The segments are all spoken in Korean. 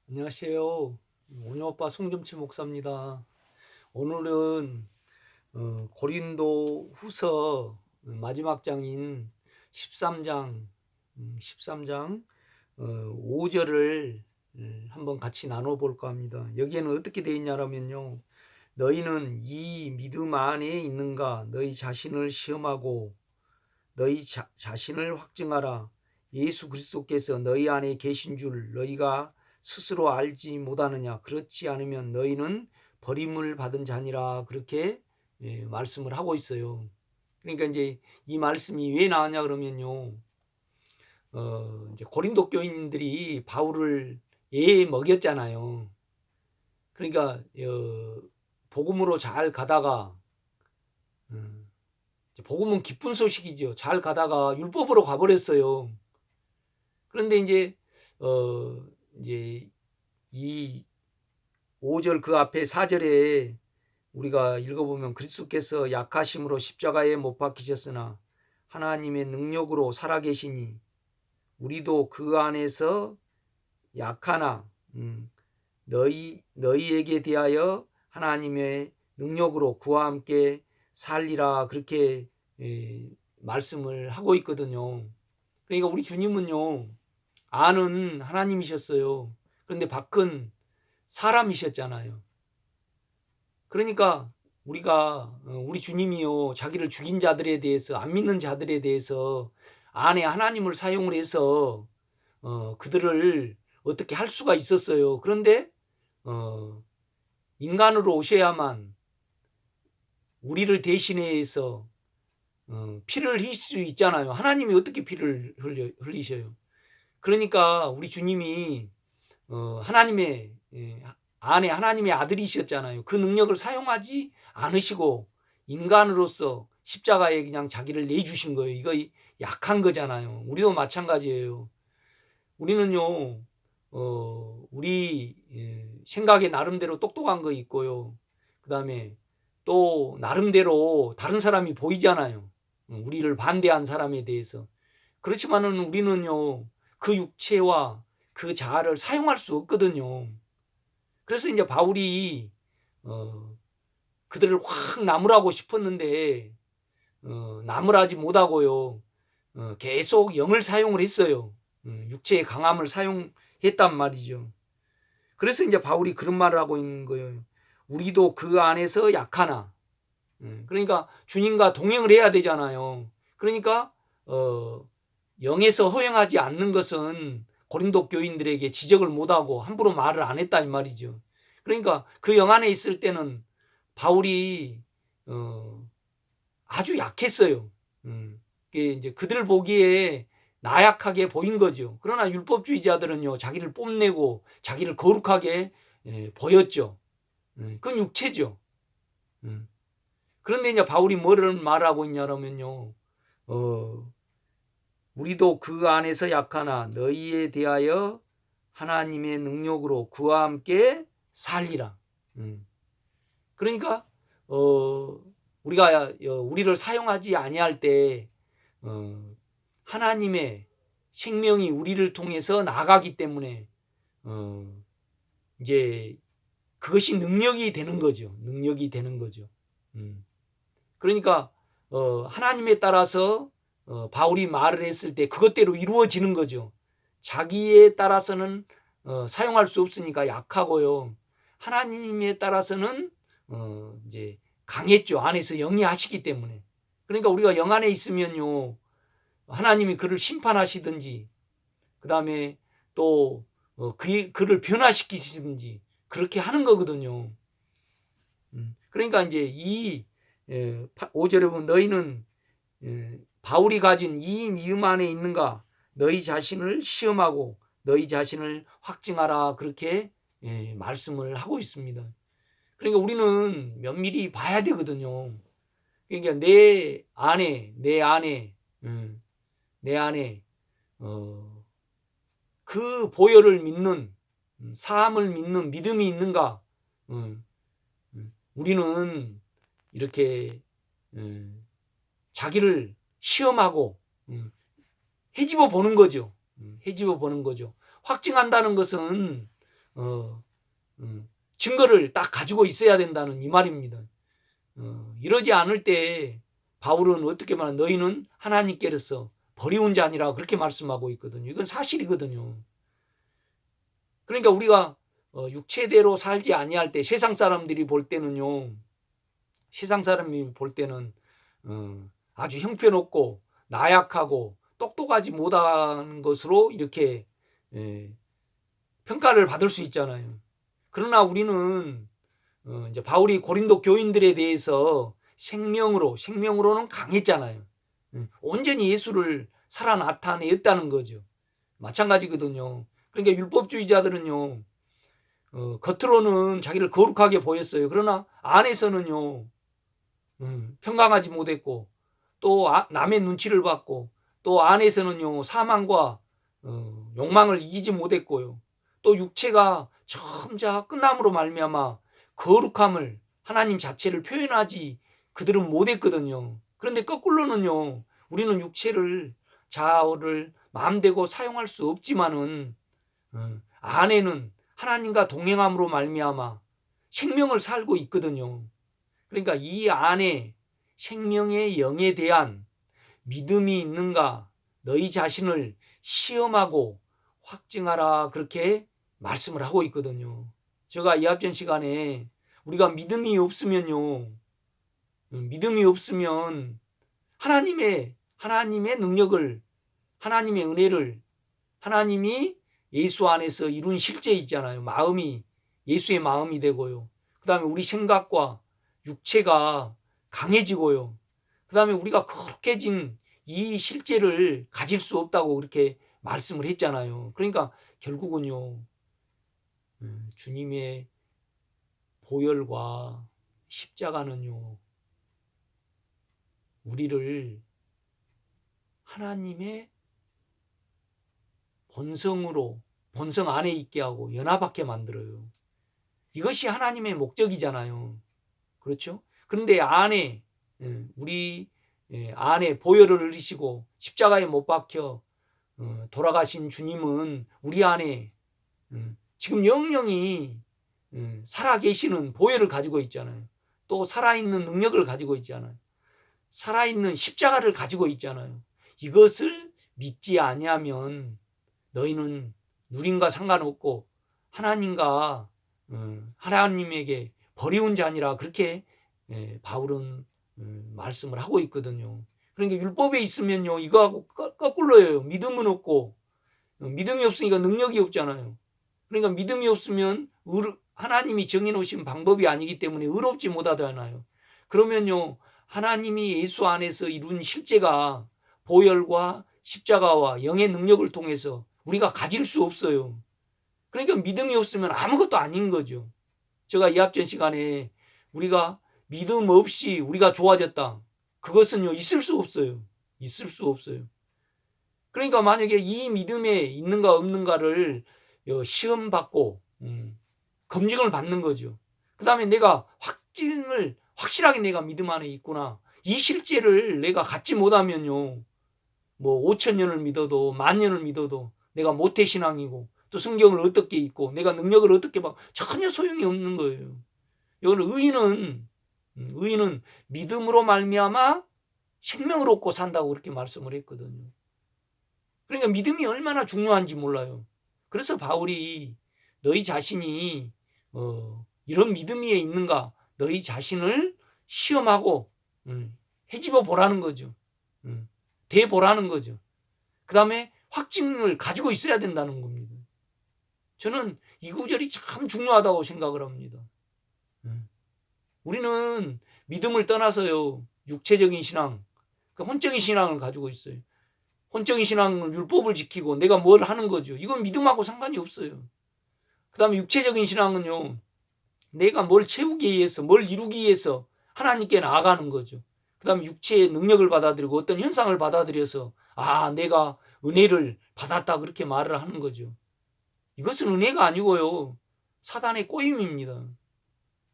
안녕하세요. 오녀오빠 송점치 목사입니다. 오늘은 고린도 후서 마지막 장인 13장, 13장 5절을 한번 같이 나눠볼까 합니다. 여기에는 어떻게 되어 있냐면요. 너희는 이 믿음 안에 있는가? 너희 자신을 시험하고 너희 자신을 확증하라. 예수 그리스도께서 너희 안에 계신 줄 너희가 스스로 알지 못하느냐. 그렇지 않으면 너희는 버림을 받은 자니라. 그렇게 말씀을 하고 있어요. 그러니까 이제 이 말씀이 왜 나왔냐 그러면요. 이제 고린도 교인들이 바울을 먹였잖아요. 그러니까 복음으로 잘 가다가 음, 복음은 기쁜 소식이죠. 잘 가다가 율법으로 가버렸어요. 그런데 어 이제 이 5절 그 앞에 4절에 우리가 읽어보면 그리스도께서 약하심으로 십자가에 못 박히셨으나 하나님의 능력으로 살아계시니 우리도 그 안에서 약하나 너희에게 대하여 하나님의 능력으로 그와 함께 살리라 그렇게 말씀을 하고 있거든요. 그러니까 우리 주님은요 안은 하나님이셨어요. 그런데 밖은 사람이셨잖아요. 그러니까 우리 주님이요 자기를 죽인 자들에 대해서 안 믿는 자들에 대해서 안에 하나님을 사용을 해서 그들을 어떻게 할 수가 있었어요. 그런데 어, 인간으로 오셔야만 우리를 대신해서 피를 흘릴 수 있잖아요. 하나님이 어떻게 피를 흘리셔요? 그러니까 우리 주님이 하나님의 안에 하나님의 아들이셨잖아요. 그 능력을 사용하지 않으시고 인간으로서 십자가에 그냥 자기를 내주신 거예요. 이거 약한 거잖아요. 우리도 마찬가지예요. 우리는요, 우리 생각에 나름대로 똑똑한 거 있고요. 그 다음에 또 나름대로 다른 사람이 보이잖아요. 우리를 반대한 사람에 대해서. 그렇지만은 우리는요, 그 육체와 그 자아를 사용할 수 없거든요. 그래서 이제 바울이 어, 그들을 확 나무라고 싶었는데 나무라지 못하고요. 계속 영을 사용을 했어요. 육체의 강함을 사용했단 말이죠. 그래서 이제 바울이 그런 말을 하고 있는 거예요. 우리도 그 안에서 약하나. 그러니까 주님과 동행을 해야 되잖아요. 그러니까 영에서 허용하지 않는 것은 고린도 교인들에게 지적을 못하고 함부로 말을 안 했다 이 말이죠. 그러니까 그 영 안에 있을 때는 바울이 아주 약했어요. 그게 이제 그들 보기에 나약하게 보인 거죠. 그러나 율법주의자들은요 자기를 뽐내고 자기를 거룩하게 보였죠. 그건 육체죠. 그런데 이제 바울이 뭐를 말하고 있냐면요. 우리도 그 안에서 약하나 너희에 대하여 하나님의 능력으로 그와 함께 살리라. 그러니까 우리가 우리를 사용하지 아니할 때 하나님의 생명이 우리를 통해서 나가기 때문에 이제 그것이 능력이 되는 거죠. 능력이 되는 거죠. 그러니까 하나님에 따라서 바울이 말을 했을 때 그것대로 이루어지는 거죠. 자기에 따라서는 사용할 수 없으니까 약하고요. 하나님에 따라서는 이제 강했죠. 안에서 영이 하시기 때문에. 그러니까 우리가 영 안에 있으면요. 하나님이 그를 심판하시든지 그다음에 또 그를 변화시키시든지 그렇게 하는 거거든요. 그러니까 이제 이 5절에 보면 너희는 바울이 가진 이 미음 안에 있는가 너희 자신을 시험하고 너희 자신을 확증하라 그렇게 말씀을 하고 있습니다. 그러니까 우리는 면밀히 봐야 되거든요. 그러니까 음, 내 안에 그 보혈을 믿는 사함을 믿는 믿음이 있는가? 우리는 이렇게 자기를 시험하고 헤집어 보는 거죠. 헤집어 보는 거죠. 확증한다는 것은 어, 증거를 딱 가지고 있어야 된다는 이 말입니다. 이러지 않을 때 바울은 어떻게 말하면 너희는 하나님께로서 버리운 자니라 그렇게 말씀하고 있거든요. 이건 사실이거든요. 그러니까 우리가 육체대로 살지 아니할 때 세상 사람들이 볼 때는요. 세상 사람이 볼 때는 아주 형편없고 나약하고 똑똑하지 못한 것으로 이렇게 평가를 받을 수 있잖아요. 그러나 우리는 이제 바울이 고린도 교인들에 대해서 생명으로는 강했잖아요. 온전히 예수를 살아 나타냈다는 거죠. 마찬가지거든요. 그러니까 율법주의자들은요, 겉으로는 자기를 거룩하게 보였어요. 그러나 안에서는요, 평강하지 못했고, 또 남의 눈치를 받고, 또 안에서는요, 사망과 욕망을 이기지 못했고요. 또 육체가 점차 끝남으로 말미암아 거룩함을 하나님 자체를 표현하지 그들은 못했거든요. 그런데 거꾸로는요, 우리는 육체를 자아를 마음대로 사용할 수 없지만은 안에는 하나님과 동행함으로 말미암아 생명을 살고 있거든요. 그러니까 이 안에 생명의 영에 대한 믿음이 있는가 너희 자신을 시험하고 확증하라 그렇게 말씀을 하고 있거든요. 제가 이 앞전 시간에 우리가 믿음이 없으면요. 믿음이 없으면 하나님의 능력을 하나님의 은혜를 하나님이 예수 안에서 이룬 실제 있잖아요. 마음이 예수의 마음이 되고요. 그다음에 우리 생각과 육체가 강해지고요. 그다음에 우리가 거룩해진 이 실제를 가질 수 없다고 그렇게 말씀을 했잖아요. 그러니까 결국은요. 주님의 보혈과 십자가는요. 우리를 하나님의 본성 안에 있게 하고 연합하게 만들어요. 이것이 하나님의 목적이잖아요. 그렇죠? 그런데 안에 우리 안에 보혈을 흘리시고 십자가에 못 박혀 돌아가신 주님은 우리 안에 지금 영영이 살아계시는 보혈을 가지고 있잖아요. 또 살아있는 능력을 가지고 있잖아요. 살아있는 십자가를 가지고 있잖아요. 이것을 믿지 아니하면 너희는 누림과 상관없고 하나님과 하나님에게 버리운 자니라 그렇게 바울은 말씀을 하고 있거든요. 그러니까 율법에 있으면요 이거하고 거꾸로예요. 믿음은 없고 믿음이 없으니까 능력이 없잖아요. 그러니까 믿음이 없으면 하나님이 정해놓으신 방법이 아니기 때문에 의롭지 못하잖아요. 그러면요 하나님이 예수 안에서 이룬 실제가 보혈과 십자가와 영의 능력을 통해서 우리가 가질 수 없어요. 그러니까 믿음이 없으면 아무것도 아닌 거죠. 제가 이 앞전 시간에 우리가 믿음 없이 우리가 좋아졌다. 그것은요 있을 수 없어요. 있을 수 없어요. 그러니까 만약에 이 믿음에 있는가 없는가를 시험받고 검증을 받는 거죠. 그 다음에 내가 확실하게 내가 믿음 안에 있구나. 이 실제를 내가 갖지 못하면요. 뭐 5,000년을 믿어도 10,000년을 믿어도 내가 모태신앙이고 또 성경을 어떻게 읽고 내가 능력을 어떻게 막 전혀 소용이 없는 거예요. 이거는 의인은 믿음으로 말미암아 생명을 얻고 산다고 그렇게 말씀을 했거든요. 그러니까 믿음이 얼마나 중요한지 몰라요. 그래서 바울이 너희 자신이 이런 믿음이 있는가 너희 자신을 시험하고 헤집어 보라는 거죠. 대보라는 거죠. 그 다음에 확증을 가지고 있어야 된다는 겁니다. 저는 이 구절이 참 중요하다고 생각을 합니다. 우리는 믿음을 떠나서요 육체적인 신앙, 혼적인 신앙을 가지고 있어요. 혼적인 신앙은 율법을 지키고 내가 뭘 하는 거죠. 이건 믿음하고 상관이 없어요. 그 다음에 육체적인 신앙은요 내가 뭘 채우기 위해서 뭘 이루기 위해서 하나님께 나아가는 거죠. 그 다음에 육체의 능력을 받아들이고 어떤 현상을 받아들여서 내가 은혜를 받았다 그렇게 말을 하는 거죠. 이것은 은혜가 아니고요 사단의 꼬임입니다.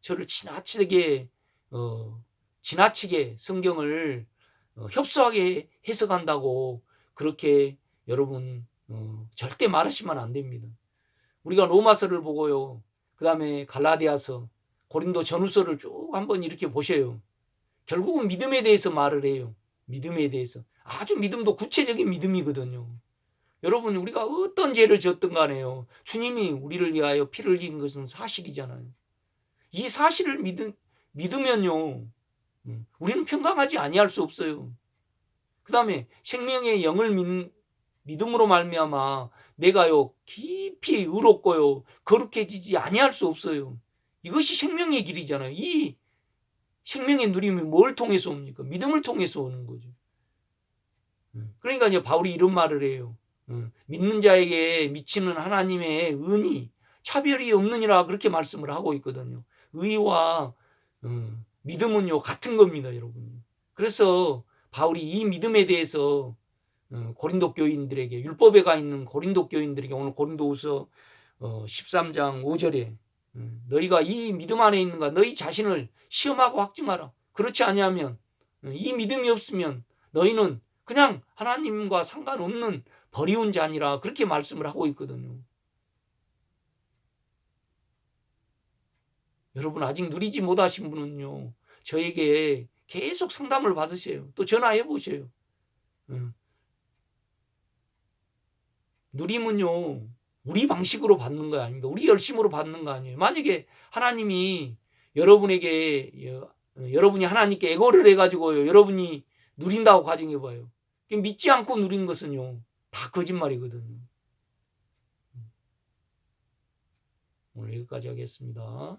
저를 지나치게 성경을 협소하게 해석한다고 그렇게 여러분 절대 말하시면 안 됩니다. 우리가 로마서를 보고요. 그다음에 갈라디아서, 고린도 전후서를 쭉 한번 이렇게 보셔요. 결국은 믿음에 대해서 말을 해요. 믿음에 대해서. 아주 믿음도 구체적인 믿음이거든요. 여러분, 우리가 어떤 죄를 지었든 간에요. 주님이 우리를 위하여 피를 흘린 것은 사실이잖아요. 이 사실을 믿으면요. 우리는 평강하지 아니할 수 없어요. 그 다음에 생명의 영을 믿음으로 말미암아 내가요 깊이 의롭고요 거룩해지지 아니할 수 없어요. 이것이 생명의 길이잖아요. 이 생명의 누림이 뭘 통해서 옵니까? 믿음을 통해서 오는 거죠. 그러니까 이제 바울이 이런 말을 해요. 믿는 자에게 미치는 하나님의 은이 차별이 없느니라 그렇게 말씀을 하고 있거든요. 의와 믿음은요 같은 겁니다, 여러분. 그래서 바울이 이 믿음에 대해서 고린도 교인들에게, 율법에 가 있는 고린도 교인들에게 오늘 고린도후서 13장 5절에 너희가 이 믿음 안에 있는가 너희 자신을 시험하고 확증하라. 그렇지 아니하면 이 믿음이 없으면 너희는 그냥 하나님과 상관없는 버리운 자니라 그렇게 말씀을 하고 있거든요. 여러분 아직 누리지 못하신 분은요 저에게 계속 상담을 받으세요. 또 전화해 보세요. 누림은요 우리 방식으로 받는 거 아닙니다. 우리 열심으로 받는 거 아니에요. 만약에 하나님이 여러분이 하나님께 애걸을 해가지고요 여러분이 누린다고 가정해봐요. 믿지 않고 누린 것은요 다 거짓말이거든요. 오늘 여기까지 하겠습니다.